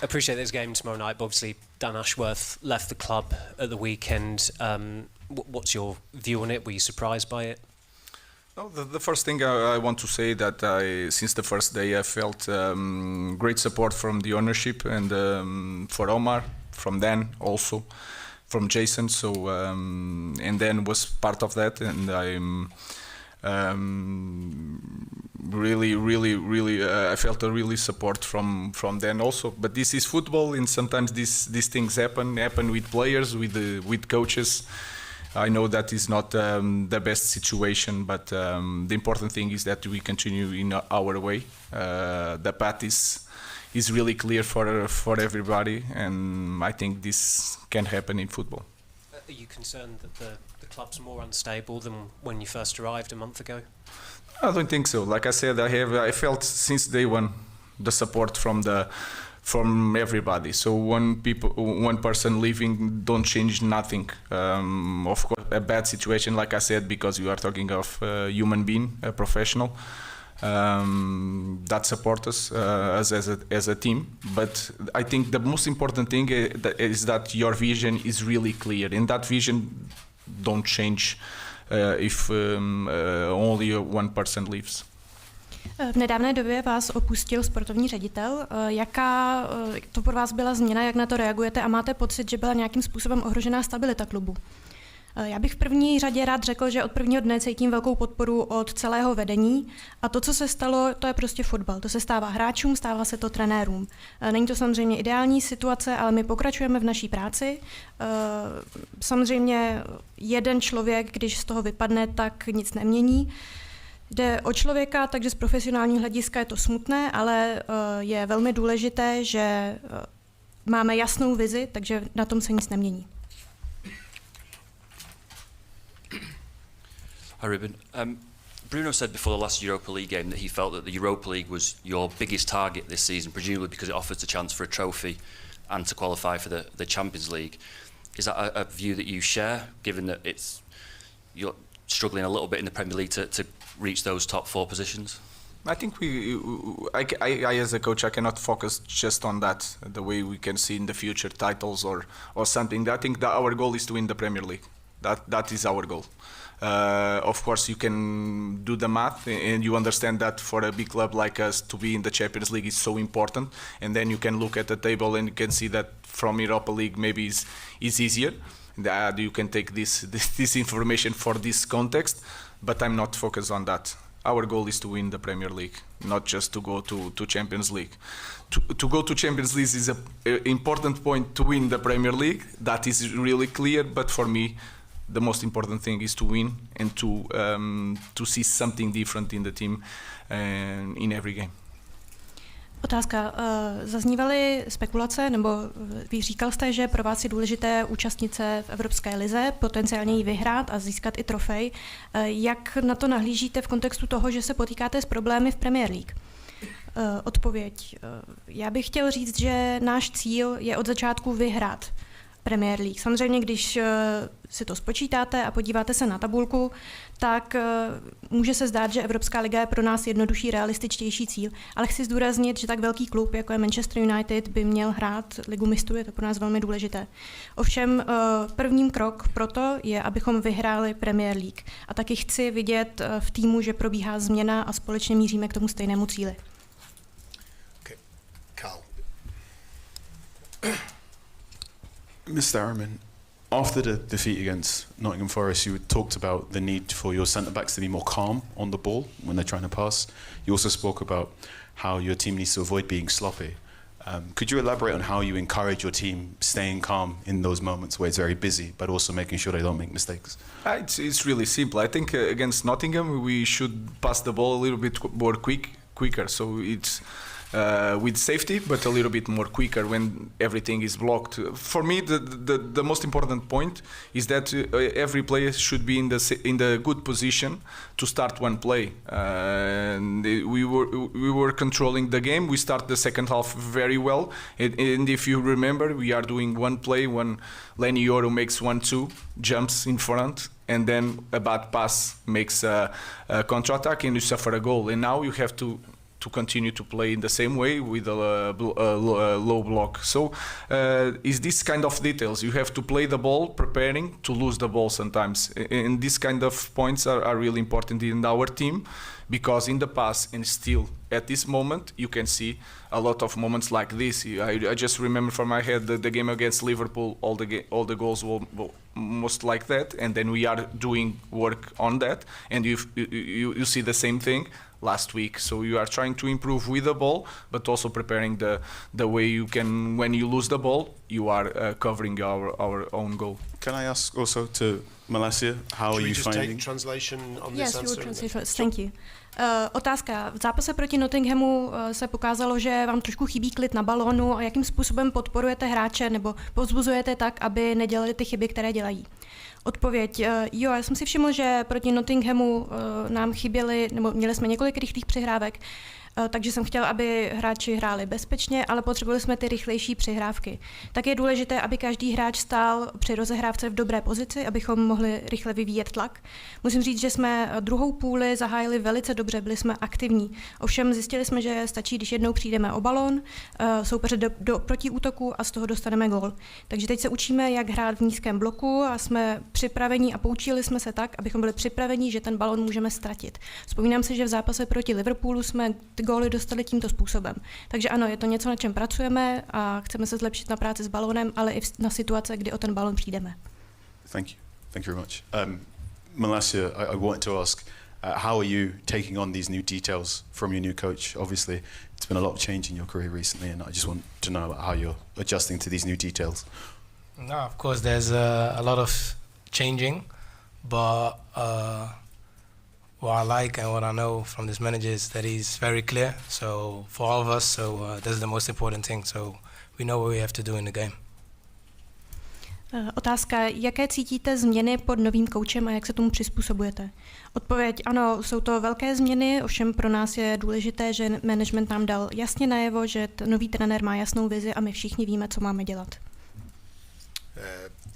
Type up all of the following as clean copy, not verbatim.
appreciate this game tomorrow night, but obviously Dan Ashworth left the club at the weekend. What's your view on it? Were you surprised by it? No, the first thing I want to say that since the first day I felt great support from the ownership and for Omar, from Dan also, from Jason. So and Dan was part of that, and I'm really I felt a really support from Dan also. But this is football, and sometimes these things happen with players, with coaches. I know that is not the best situation, but the important thing is that we continue in our way. The path is really clear for everybody, and I think this can happen in football. Are you concerned that the club's more unstable than when you first arrived a month ago? I don't think so. Like I said, I felt since day one the support from everybody. So one person leaving don't change nothing. Of course, a bad situation, like I said, because you are talking of a human being, a professional that support us as a team. But I think the most important thing is that your vision is really clear, and that vision don't change if only one person leaves. V nedávné době vás opustil sportovní ředitel. Jaká to pro vás byla změna, jak na to reagujete a máte pocit, že byla nějakým způsobem ohrožená stabilita klubu? Já bych v první řadě rád řekl, že od prvního dne cítím velkou podporu od celého vedení a to, co se stalo, to je prostě fotbal. To se stává hráčům, stává se to trenérům. Není to samozřejmě ideální situace, ale my pokračujeme v naší práci. Samozřejmě jeden člověk, když z toho vypadne, tak nic nemění. Jde o člověka, takže z profesionálního hlediska je to smutné, ale je velmi důležité, že máme jasnou vizi, takže na tom se nic nemění. Hi Ruben. Bruno said before the last Europa League game that he felt that the Europa League was your biggest target this season, presumably because it offers a chance for a trophy and to qualify for the Champions League. Is that a view that you share, given that you're struggling a little bit in the Premier League to reach those top four positions? I think I as a coach, I cannot focus just on that, the way we can see in the future titles or something. I think that our goal is to win the Premier League. That is our goal. Of course, you can do the math and you understand that for a big club like us to be in the Champions League is so important. And then you can look at the table and you can see that from Europa League maybe is easier. You can take this information for this context, but I'm not focused on that. Our goal is to win the Premier League, not just to go to Champions League. To go to Champions League is an important point to win the Premier League. That is really clear, but for me, the most important thing is to win and to see something different in the team and in every game. Otázka. Zaznívaly spekulace, nebo vy říkal jste, že pro vás je důležité účastnit se v Evropské lize, potenciálně ji vyhrát a získat i trofej. Jak na to nahlížíte v kontextu toho, že se potýkáte s problémy v Premier League? Odpověď. Já bych chtěl říct, že náš cíl je od začátku vyhrát Premier League. Samozřejmě, když si to spočítáte a podíváte se na tabulku, tak může se zdát, že Evropská liga je pro nás jednodušší, realističtější cíl, ale chci zdůraznit, že tak velký klub, jako je Manchester United, by měl hrát Ligu mistrů, je to pro nás velmi důležité. Ovšem prvním krok proto je, abychom vyhráli Premier League. A taky chci vidět v týmu, že probíhá změna a společně míříme k tomu stejnému cíli. Okay. Carl. Mr. Amorim, after the defeat against Nottingham Forest, you talked about the need for your centre-backs to be more calm on the ball when they're trying to pass. You also spoke about how your team needs to avoid being sloppy. Could you elaborate on how you encourage your team staying calm in those moments where it's very busy, but also making sure they don't make mistakes? It's really simple. I think against Nottingham, we should pass the ball a little bit more quicker. So it's with safety, but a little bit more quicker when everything is blocked. For me, the most important point is that every player should be in the good position to start one play. And we were controlling the game. We start the second half very well. And if you remember, we are doing one play when Lenny Yoro makes 1-2, jumps in front, and then a bad pass makes a counter-attack and you suffer a goal. And now you have to to continue to play in the same way with a low block. So is this kind of details. You have to play the ball preparing to lose the ball sometimes. And these kind of points are really important in our team, because in the past and still at this moment you can see a lot of moments like this. I just remember from my head the game against Liverpool, all the goals were most like that, and then we are doing work on that, and you see the same thing last week. So you are trying to improve with the ball, but also preparing the way you can, when you lose the ball, you are covering our own goal. Can I ask also to Malacia, how are you Should we just finding? take translation on Yes, this you will answer? translate first. Thank you. Otázka. V zápase proti Nottinghamu se pokázalo, že vám trošku chybí klid na balónu, a jakým způsobem podporujete hráče nebo povzbuzujete tak, aby nedělali ty chyby, které dělají. Odpověď. Jo, já jsem si všiml, že proti Nottinghamu nám chyběly, nebo měli jsme několik rychlých přihrávek, takže jsem chtěl, aby hráči hráli bezpečně, ale potřebovali jsme ty rychlejší přihrávky. Tak je důležité, aby každý hráč stál při rozehrávce v dobré pozici, abychom mohli rychle vyvíjet tlak. Musím říct, že jsme druhou půli zahájili velice dobře, byli jsme aktivní. Ovšem zjistili jsme, že stačí, když jednou přijdeme o balón, soupeře do protiútoku a z toho dostaneme gól. Takže teď se učíme, jak hrát v nízkém bloku a jsme připraveni a poučili jsme se tak, abychom byli připraveni, že ten balón můžeme ztratit. Vzpomínám si, že v zápase proti Liverpoolu jsme góly dostali tímto způsobem. Takže ano, je to něco, na čem pracujeme a chceme se zlepšit na práci s balónem, ale i na situace, kdy o ten balón přijdeme. Thank you very much. Malacia, I wanted to ask, how are you taking on these new details from your new coach? Obviously, it's been a lot of change in your career recently, and I just want to know how you're adjusting to these new details. No, of course, there's a lot of changing, but what I like and what I know from this manager is that he's very clear. So for all of us, that's the most important thing. So we know what we have to do in the game. Otázka, jaké cítíte změny pod novým koučem a jak se tomu přizpůsobujete? Odpověď, ano, jsou to velké změny, ovšem pro nás je důležité, že management nám dal jasně najevo, že nový trenér má jasnou vizi a my všichni víme, co máme dělat.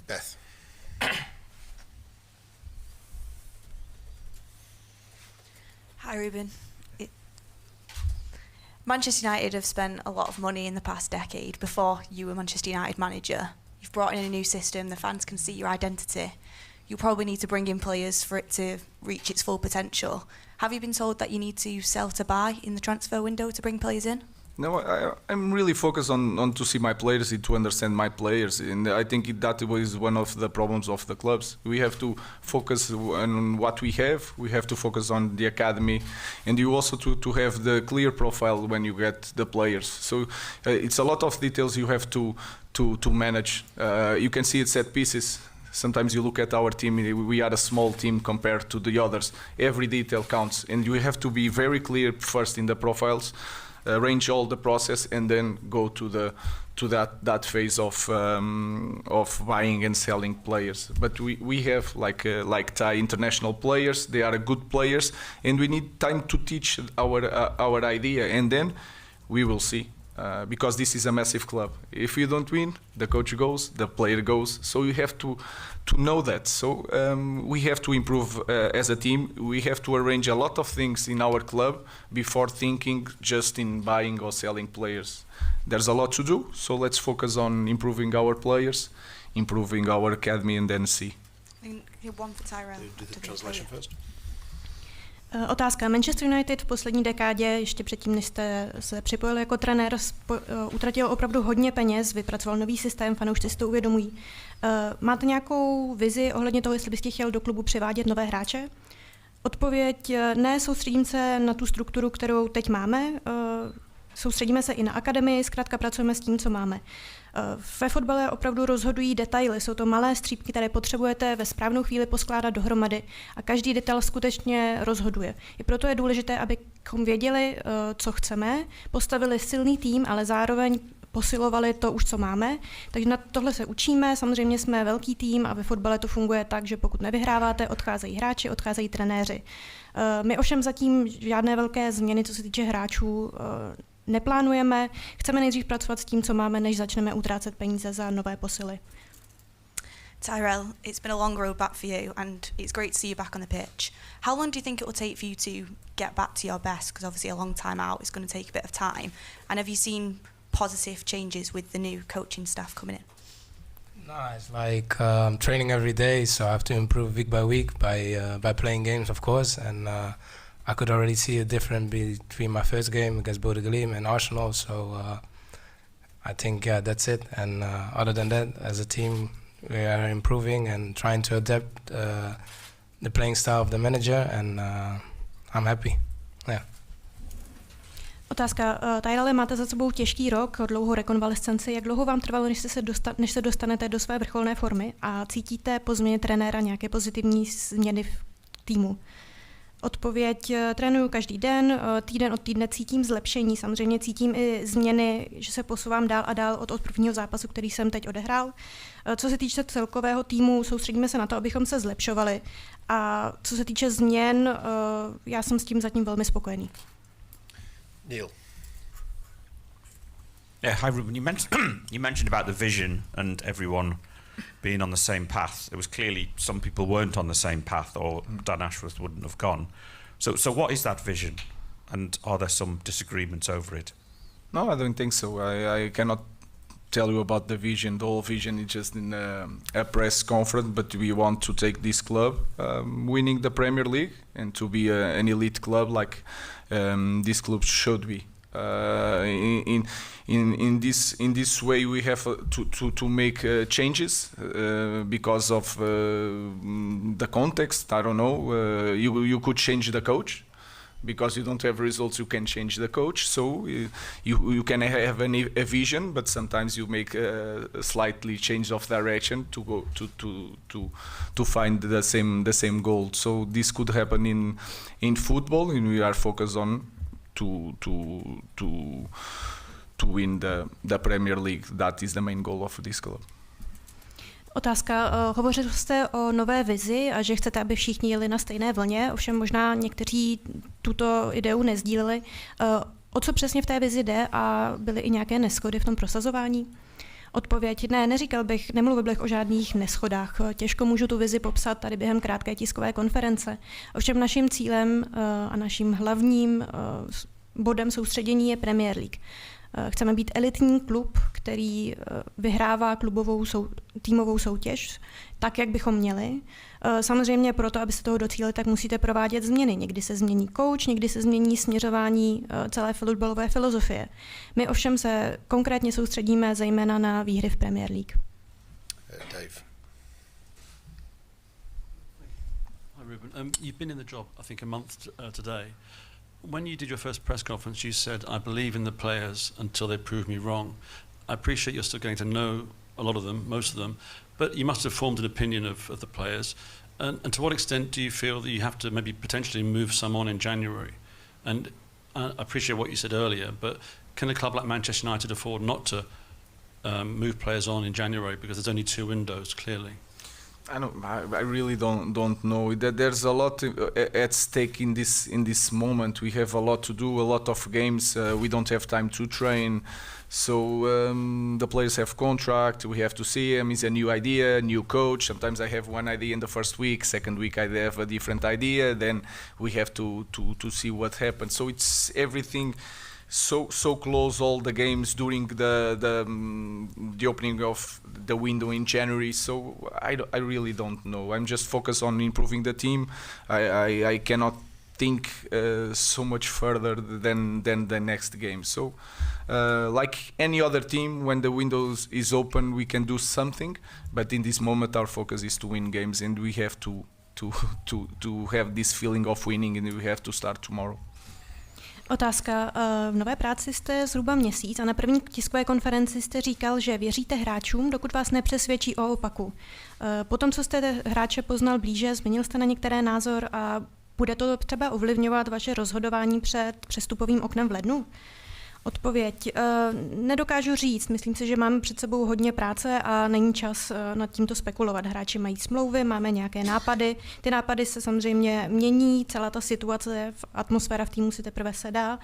Beth. Hi, Ruben. Manchester United have spent a lot of money in the past decade. Before you were Manchester United manager, you've brought in a new system. The fans can see your identity. You probably need to bring in players for it to reach its full potential. Have you been told that you need to sell to buy in the transfer window to bring players in? No, I'm really focused on to see my players, to understand my players, and I think that is one of the problems of the clubs. We have to focus on what we have. We have to focus on the academy, and you also to have the clear profile when you get the players. So it's a lot of details you have to manage. You can see it set pieces. Sometimes you look at our team, we are a small team compared to the others. Every detail counts, and you have to be very clear first in the profiles. Arrange all the process and then go to that phase of buying and selling players. But we have like Thai international players. They are good players, and we need time to teach our idea, and then we will see. Because this is a massive club. If you don't win, the coach goes, the player goes. So you have to know that. So we have to improve as a team. We have to arrange a lot of things in our club before thinking just in buying or selling players. There's a lot to do, so let's focus on improving our players, improving our academy, and then see. One for Tyrell. Do the translation first. Otázka. Manchester United v poslední dekádě, ještě předtím, než jste se připojil jako trenér, utratil opravdu hodně peněz, vypracoval nový systém, fanoušci si to uvědomují. Máte nějakou vizi ohledně toho, jestli byste chtěl do klubu přivádět nové hráče? Odpověď, ne, soustředím se na tu strukturu, kterou teď máme, soustředíme se i na akademii, zkrátka pracujeme s tím, co máme. Ve fotbale opravdu rozhodují detaily, jsou to malé střípky, které potřebujete ve správnou chvíli poskládat dohromady a každý detail skutečně rozhoduje. I proto je důležité, abychom věděli, co chceme, postavili silný tým, ale zároveň posilovali to už, co máme. Takže na tohle se učíme, samozřejmě jsme velký tým a ve fotbale to funguje tak, že pokud nevyhráváte, odcházejí hráči, odcházejí trenéři. My ovšem zatím žádné velké změny, co se týče hráčů, neplánujeme. Chceme nejdřív pracovat s tím, co máme, než začneme utrácet peníze za nové posily. Tyrell, it's been a long road back for you, and it's great to see you back on the pitch. How long do you think it will take for you to get back to your best? Because obviously a long time out is going to take a bit of time. And have you seen positive changes with the new coaching staff coming in? No, it's like training every day, so I have to improve week by week by playing games, of course. And I could already see a difference between my first game against Bode Glimt and Arsenal. So I think that's it. And other than that, as a team, we are improving and trying to adapt the playing style of the manager, and I'm happy. Yeah. Otázka. Tyrelle, máte za sebou těžký rok, dlouhou rekonvalescenci. Jak dlouho vám trvalo, než se dostanete do své vrcholné formy a cítíte po změně trenéra nějaké pozitivní změny v týmu? Odpověď: trénuju každý den, týden od týdne cítím zlepšení, samozřejmě cítím i změny, že se posouvám dál a dál od prvního zápasu, který jsem teď odehrál. Co se týče celkového týmu, soustředíme se na to, abychom se zlepšovali. A co se týče změn, já jsem s tím zatím velmi spokojený. Neil. Yeah, hi Ruben. You mentioned about the vision and everyone being on the same path. It was clearly some people weren't on the same path, or Dan Ashworth wouldn't have gone. So what is that vision, and are there some disagreements over it? No, I don't think so. I cannot tell you about the vision. The whole vision is just in a press conference, but we want to take this club winning the Premier League and to be an elite club like this club should be. In this way we have to make changes because of the context. I don't know. You could change the coach. Because you don't have results, you can change the coach. So you can have a vision, but sometimes you make a slightly change of direction to go to find the same goal. So this could happen in football, and we are focused on to win the Premier League. That is the main goal of this club. Otázka. Hovořil jste o nové vizi a že chcete, aby všichni jeli na stejné vlně, ovšem možná někteří tuto ideu nezdíleli. O co přesně v té vizi jde a byly i nějaké neshody v tom prosazování? Odpověď: ne, nemluvil bych o žádných neschodách. Těžko můžu tu vizi popsat tady během krátké tiskové konference. Ovšem naším cílem a naším hlavním bodem soustředění je Premier League. Chceme být elitní klub, který vyhrává týmovou soutěž tak, jak bychom měli. Samozřejmě proto, abyste toho docílili, tak musíte provádět změny. Někdy se změní coach, někdy se změní směřování celé fotbalové filozofie. My ovšem se konkrétně soustředíme zejména na výhry v Premier League. Dave. Hi Ruben. You've been in the job, I think, a month today. When you did your first press conference, you said, I believe in the players until they prove me wrong. I appreciate you're still getting to know a lot of them, most of them, but you must have formed an opinion of the players. And to what extent do you feel that you have to maybe potentially move some on in January? And I appreciate what you said earlier, but can a club like Manchester United afford not to move players on in January because there's only 2 windows, clearly? I really don't know. There's a lot at stake in this moment. We have a lot to do, a lot of games. We don't have time to train. So the players have contract. We have to see him. It's a new idea, new coach. Sometimes I have one idea in the first week. Second week I have a different idea. Then we have to see what happens. So it's everything. So close, all the games during the opening of the window in January. So I really don't know. I'm just focused on improving the team. I cannot think so much further than the next game. So like any other team, when the window is open, we can do something. But in this moment, our focus is to win games, and we have to have this feeling of winning, and we have to start tomorrow. Otázka. V nové práci jste zhruba měsíc a na první tiskové konferenci jste říkal, že věříte hráčům, dokud vás nepřesvědčí o opaku. Potom, co jste hráče poznal blíže, změnil jste na některé názor a bude to třeba ovlivňovat vaše rozhodování před přestupovým oknem v lednu? Odpověď. Nedokážu říct. Myslím si, že máme před sebou hodně práce a není čas nad tímto spekulovat. Hráči mají smlouvy, máme nějaké nápady. Ty nápady se samozřejmě mění, celá ta situace, atmosféra v týmu si teprve sedá.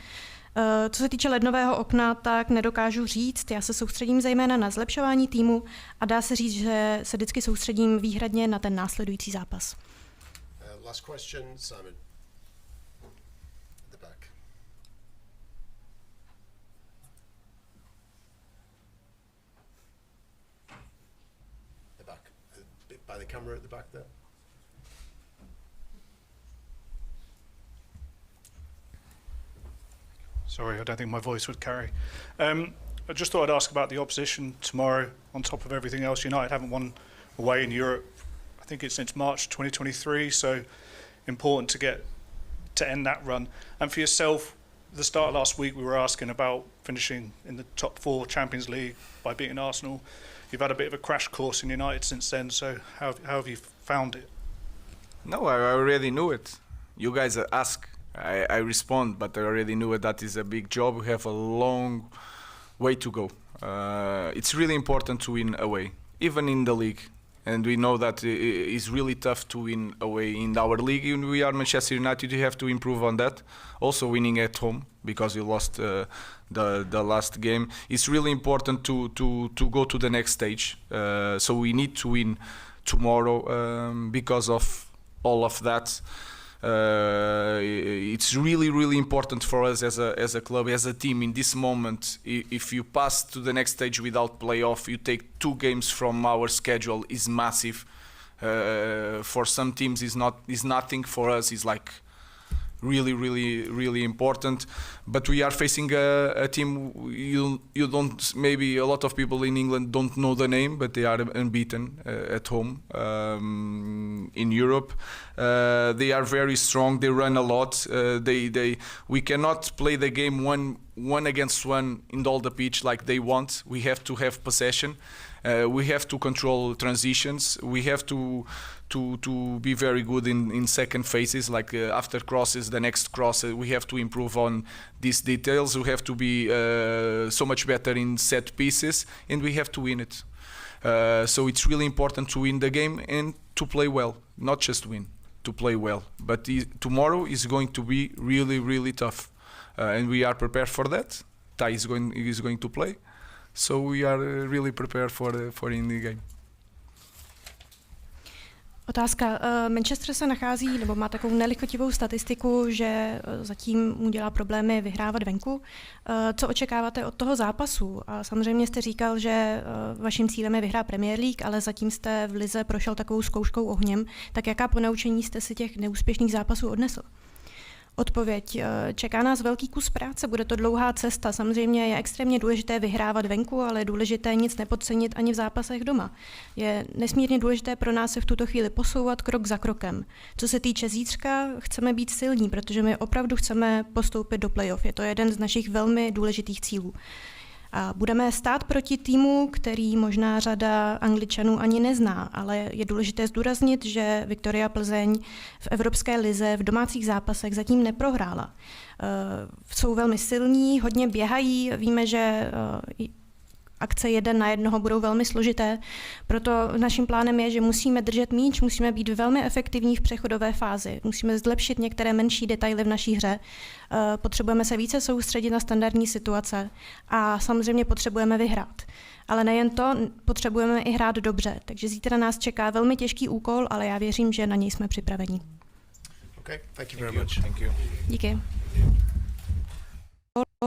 Co se týče lednového okna, tak nedokážu říct. Já se soustředím zejména na zlepšování týmu a dá se říct, že se vždycky soustředím výhradně na ten následující zápas. Last question, Simon. At the back. The back. By the camera at the back there. Sorry, I don't think my voice would carry. I just thought I'd ask about the opposition tomorrow. On top of everything else, United haven't won away in Europe, I think it's since March 2023, so important to end that run. And for yourself, at the start of last week, we were asking about finishing in the top 4 Champions League by beating Arsenal. You've had a bit of a crash course in United since then, so how have you found it? No, I already knew it. You guys ask, I respond, but I already knew it. That is a big job. We have a long way to go. It's really important to win away, even in the league. And we know that it's really tough to win away in our league. We are Manchester United. You have to improve on that. Also winning at home because you lost the last game. It's really important to go to the next stage. So we need to win tomorrow because of all of that. It's really important for us as a club, as a team in this moment. If you pass to the next stage without playoff, you take 2 games from our schedule is massive. For some teams is nothing. For us is like really important. But we are facing a team you don't, maybe a lot of people in England don't know the name, but they are unbeaten at home in Europe. They are very strong. They run a lot. We cannot play the game one against one in all the pitch like they want. We have to have possession. We have to control transitions. We have to be very good in second phases, like after crosses, the next cross. We have to improve on these details. We have to be so much better in set pieces, and we have to win it. So it's really important to win the game and to play well, not just win, to play well. But tomorrow is going to be really tough, and we are prepared for that. Tai is going to play, so we are really prepared for in the game. Otázka. Manchester se nachází, nebo má takovou nelichotivou statistiku, že zatím mu dělá problémy vyhrávat venku. Co očekáváte od toho zápasu? A samozřejmě jste říkal, že vaším cílem je vyhrát Premier League, ale zatím jste v lize prošel takovou zkouškou ohněm. Tak jaká ponaučení jste si těch neúspěšných zápasů odnesl? Odpověď. Čeká nás velký kus práce, bude to dlouhá cesta. Samozřejmě je extrémně důležité vyhrávat venku, ale je důležité nic nepodcenit ani v zápasech doma. Je nesmírně důležité pro nás se v tuto chvíli posouvat krok za krokem. Co se týče zítřka, chceme být silní, protože my opravdu chceme postoupit do playoff. Je to jeden z našich velmi důležitých cílů. A budeme stát proti týmu, který možná řada Angličanů ani nezná, ale je důležité zdůraznit, že Viktoria Plzeň v Evropské lize v domácích zápasech zatím neprohrála. Jsou velmi silní, hodně běhají, víme, že akce 1 na 1 budou velmi složité, proto naším plánem je, že musíme držet míč, musíme být velmi efektivní v přechodové fázi, musíme zlepšit některé menší detaily v naší hře, potřebujeme se více soustředit na standardní situace a samozřejmě potřebujeme vyhrát. Ale nejen to, potřebujeme i hrát dobře, takže zítra nás čeká velmi těžký úkol, ale já věřím, že na něj jsme připraveni. Okay, thank you very much. Thank you. Díky.